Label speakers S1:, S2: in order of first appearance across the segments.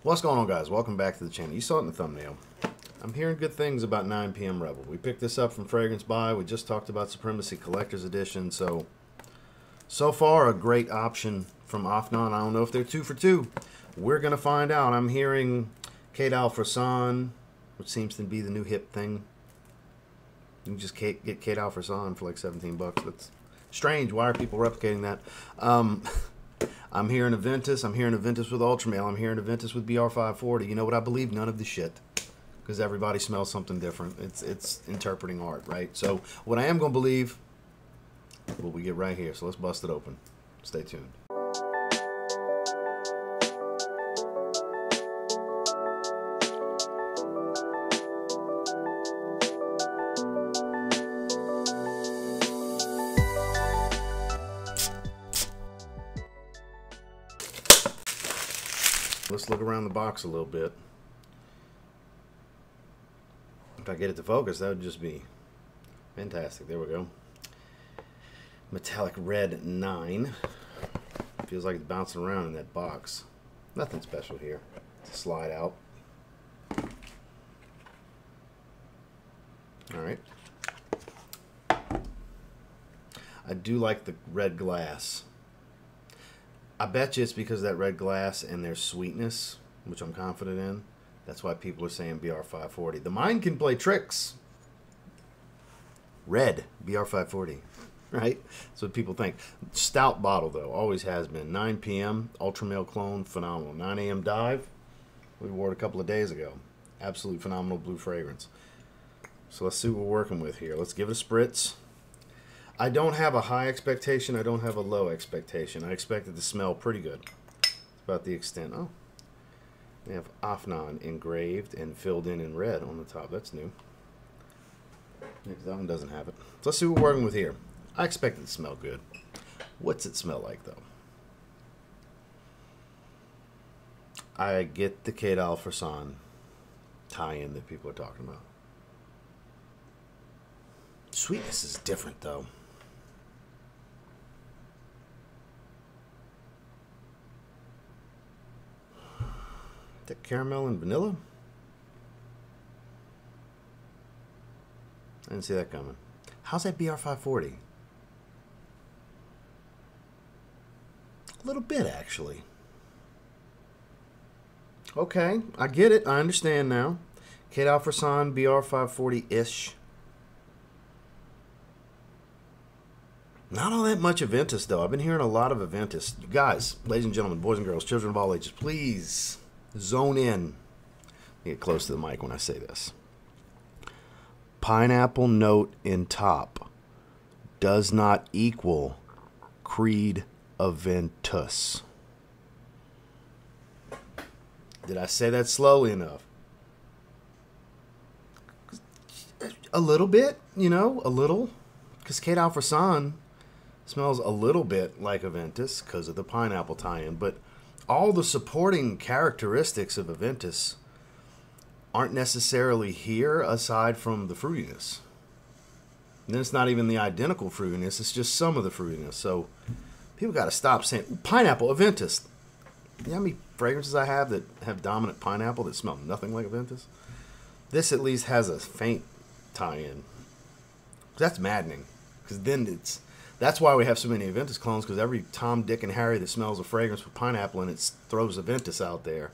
S1: What's going on, guys? Welcome back to the channel. You saw it in the thumbnail. I'm hearing good things about 9 PM Rebel. We picked this up from Fragrance Buy. We just talked about Supremacy Collector's Edition. So far, a great option from Afnan. I don't know if they're 2 for 2. We're going to find out. I'm hearing Kate Alfredson, which seems to be the new hip thing. You can just get Kate Alfredson for like 17 bucks. That's strange. Why are people replicating that? I'm hearing Aventus. I'm hearing Aventus with Ultramale. I'm hearing Aventus with BR540. You know what? I believe none of the shit, because everybody smells something different. It's interpreting art, right? So what I am going to believe, what we get right here. So let's bust it open. Stay tuned. Let's look around the box a little bit. If I get it to focus, that would just be fantastic. There we go. Metallic red 9. Feels like it's bouncing around in that box. Nothing special here. Slide out. Alright. I do like the red glass. I bet you it's because of that red glass and their sweetness, which I'm confident in. That's why people are saying BR540. The mind can play tricks. Red, BR540, right? That's what people think. Stout bottle, though. Always has been. 9 PM, Ultramale clone, phenomenal. 9 AM dive. We wore it a couple of days ago. Absolutely phenomenal blue fragrance. So let's see what we're working with here. Let's give it a spritz. I don't have a high expectation. I don't have a low expectation. I expect it to smell pretty good. That's about the extent. Oh, they have Afnan engraved and filled in red on the top. That's new. That one doesn't have it. So let's see what we're working with here. I expect it to smell good. What's it smell like, though? I get the Kate Alfredson tie-in that people are talking about. Sweetness is different, though. Is that caramel and vanilla? I didn't see that coming. How's that BR540? A little bit, actually. Okay, I get it. I understand now. Kate Alfredson, BR540-ish. Not all that much Aventus, though. I've been hearing a lot of Aventus. You guys, ladies and gentlemen, boys and girls, children of all ages, please zone in. Get close to the mic when I say this. Pineapple note in top does not equal Creed Aventus. Did I say that slowly enough? A little bit, you know, a little. Because Kate Alfredson smells a little bit like Aventus because of the pineapple tie-in, but all the supporting characteristics of Aventus aren't necessarily here aside from the fruitiness. And then it's not even the identical fruitiness, it's just some of the fruitiness. So people got to stop saying, pineapple, Aventus. You know how many fragrances I have that have dominant pineapple that smell nothing like Aventus? This at least has a faint tie-in. That's maddening. Because then that's why we have so many Aventus clones, because every Tom, Dick, and Harry that smells a fragrance with pineapple in it throws Aventus out there.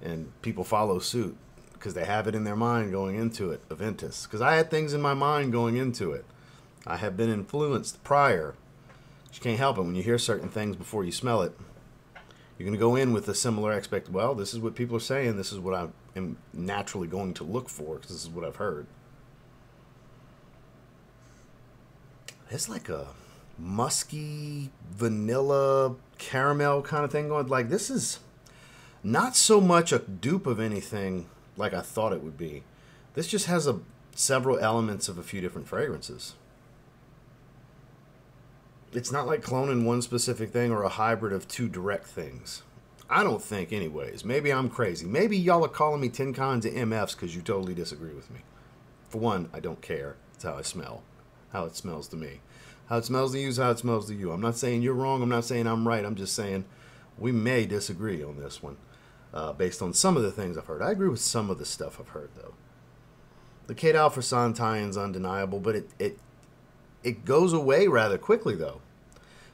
S1: And people follow suit because they have it in their mind going into it, Aventus. Because I had things in my mind going into it. I have been influenced prior. You can't help it. When you hear certain things before you smell it, you're going to go in with a similar expectation. Well, this is what people are saying. This is what I am naturally going to look for because this is what I've heard. It's like a musky, vanilla, caramel kind of thing going. Like, this is not so much a dupe of anything like I thought it would be. This just has several elements of a few different fragrances. It's not like cloning one specific thing or a hybrid of two direct things. I don't think, anyways. Maybe I'm crazy. Maybe y'all are calling me 10 kinds of MFs because you totally disagree with me. For one, I don't care. It's how I smell. How it smells to me. How it smells to you is how it smells to you. I'm not saying you're wrong. I'm not saying I'm right. I'm just saying we may disagree on this one. based on some of the things I've heard. I agree with some of the stuff I've heard, though. The Kate Alfredson tie-in's undeniable, but it goes away rather quickly, though,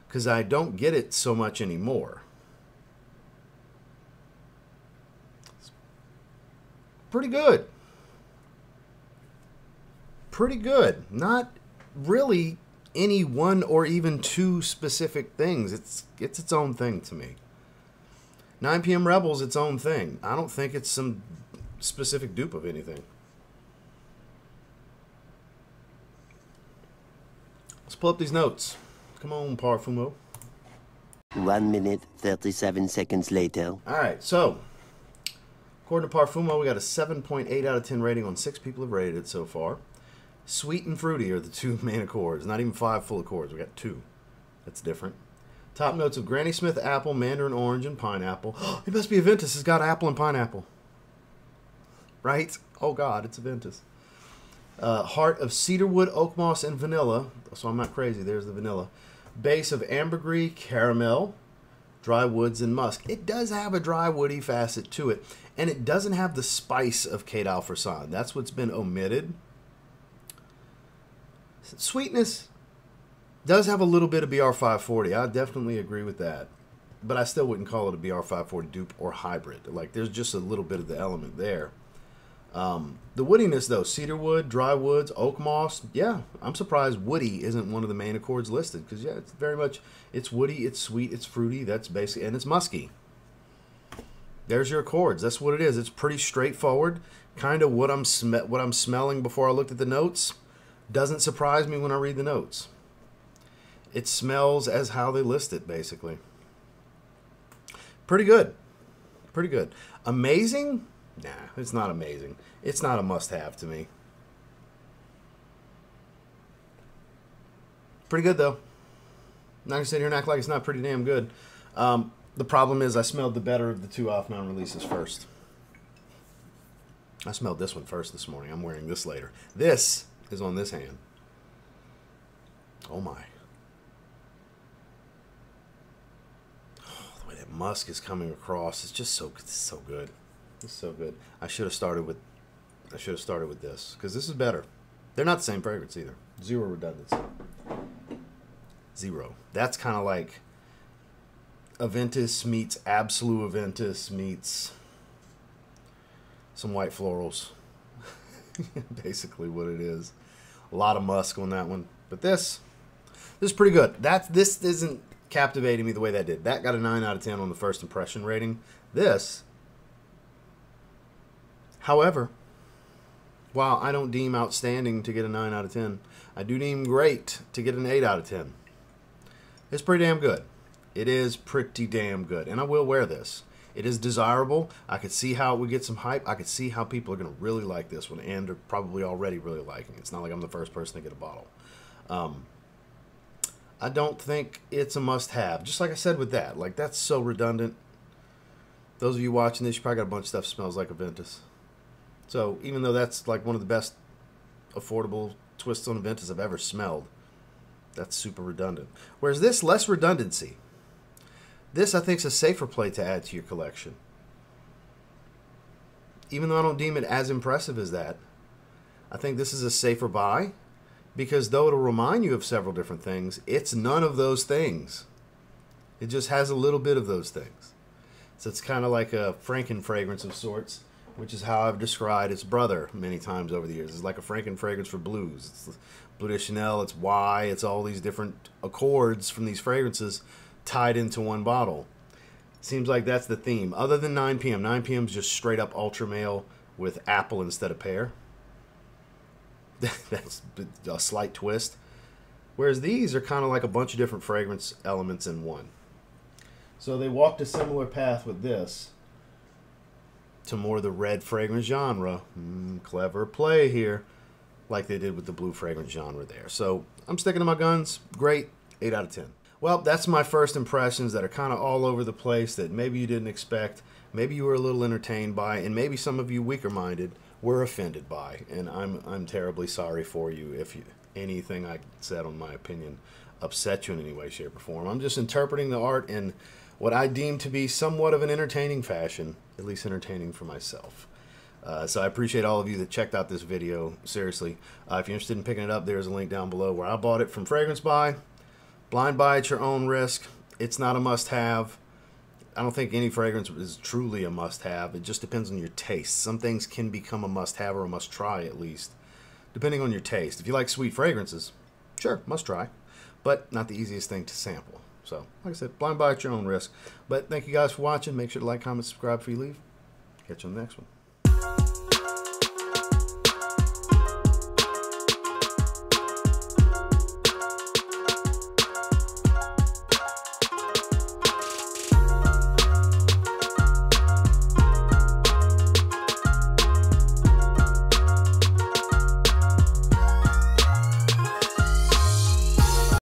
S1: because I don't get it so much anymore. It's pretty good. Pretty good. Not really any one or even two specific things. It's its own thing to me. 9 p.m. Rebels, its own thing. I don't think it's some specific dupe of anything. Let's pull up these notes. Come on, Parfumo.
S2: 1 minute, 37 seconds later.
S1: All right, so according to Parfumo, we got a 7.8 out of 10 rating on 6 people have rated it so far. Sweet and fruity are the 2 main accords. Not even 5 full accords. We got 2. That's different. Top notes of Granny Smith, apple, mandarin orange, and pineapple. It must be a Ventus. It's got apple and pineapple. Right? Oh, God, it's a Ventus. Heart of cedarwood, oak moss, and vanilla. So I'm not crazy. There's the vanilla. Base of ambergris, caramel, dry woods, and musk. It does have a dry woody facet to it. And it doesn't have the spice of Kate Alfredson. That's what's been omitted. Sweetness does have a little bit of BR540. I definitely agree with that. But I still wouldn't call it a BR540 dupe or hybrid. Like, there's just a little bit of the element there. The woodiness, though, cedarwood, dry woods, oak moss. Yeah, I'm surprised woody isn't one of the main accords listed. Because, yeah, it's very much, it's woody, it's sweet, it's fruity. That's basically, and it's musky. There's your accords. That's what it is. It's pretty straightforward. Kind of what I'm smelling before I looked at the notes. Doesn't surprise me when I read the notes. It smells as how they list it, basically. Pretty good. Pretty good. Amazing? Nah, it's not amazing. It's not a must-have to me. Pretty good, though. I'm not going to sit here and act like it's not pretty damn good. The problem is I smelled the better of the 2 Afnan releases first. I smelled this one first this morning. I'm wearing this later. This is on this hand. Oh, my. Oh, the way that musk is coming across, it's just so good. It's so good. I should have started with this because this is better. They're not the same fragrance either. 0 redundancy. 0. That's kind of like Aventus meets Absolute Aventus meets some white florals. Basically what it is. A lot of musk on that one. But this is pretty good. This isn't captivating me the way that did. That got a 9 out of 10 on the first impression rating. This, however, while I don't deem outstanding to get a 9 out of 10, I do deem great to get an 8 out of 10. It's pretty damn good. It is pretty damn good. And I will wear this. It is desirable. I could see how it would get some hype. I could see how people are going to really like this one and are probably already really liking it. It's not like I'm the first person to get a bottle. I don't think it's a must-have. Just like I said with that. Like, that's so redundant. Those of you watching this, you probably got a bunch of stuff that smells like Aventus. So, even though that's like one of the best affordable twists on Aventus I've ever smelled, that's super redundant. Whereas this, less redundancy. This, I think, is a safer play to add to your collection. Even though I don't deem it as impressive as that, I think this is a safer buy because though it'll remind you of several different things, it's none of those things. It just has a little bit of those things. So it's kind of like a Franken fragrance of sorts, which is how I've described its brother many times over the years. It's like a Franken fragrance for blues. It's Bleu de Chanel, it's Y, it's all these different accords from these fragrances tied into one bottle. Seems like that's the theme. Other than 9 p.m. 9 p.m. is just straight up ultra male with apple instead of pear. That's a slight twist. Whereas these are kind of like a bunch of different fragrance elements in one. So they walked a similar path with this to more the red fragrance genre. Clever play here. Like they did with the blue fragrance genre there. So I'm sticking to my guns. Great. 8 out of 10. Well, that's my first impressions that are kind of all over the place that maybe you didn't expect, maybe you were a little entertained by, and maybe some of you weaker-minded were offended by. And I'm terribly sorry for you if anything I said on my opinion upset you in any way, shape, or form. I'm just interpreting the art and what I deem to be somewhat of an entertaining fashion, at least entertaining for myself. So I appreciate all of you that checked out this video. Seriously, if you're interested in picking it up, there's a link down below where I bought it from Fragrance Buy. Blind buy at your own risk. It's not a must-have. I don't think any fragrance is truly a must-have. It just depends on your taste. Some things can become a must-have or a must-try at least, depending on your taste. If you like sweet fragrances, sure, must-try, but not the easiest thing to sample. So, like I said, blind buy at your own risk. But thank you guys for watching. Make sure to like, comment, subscribe before you leave. Catch you on the next one.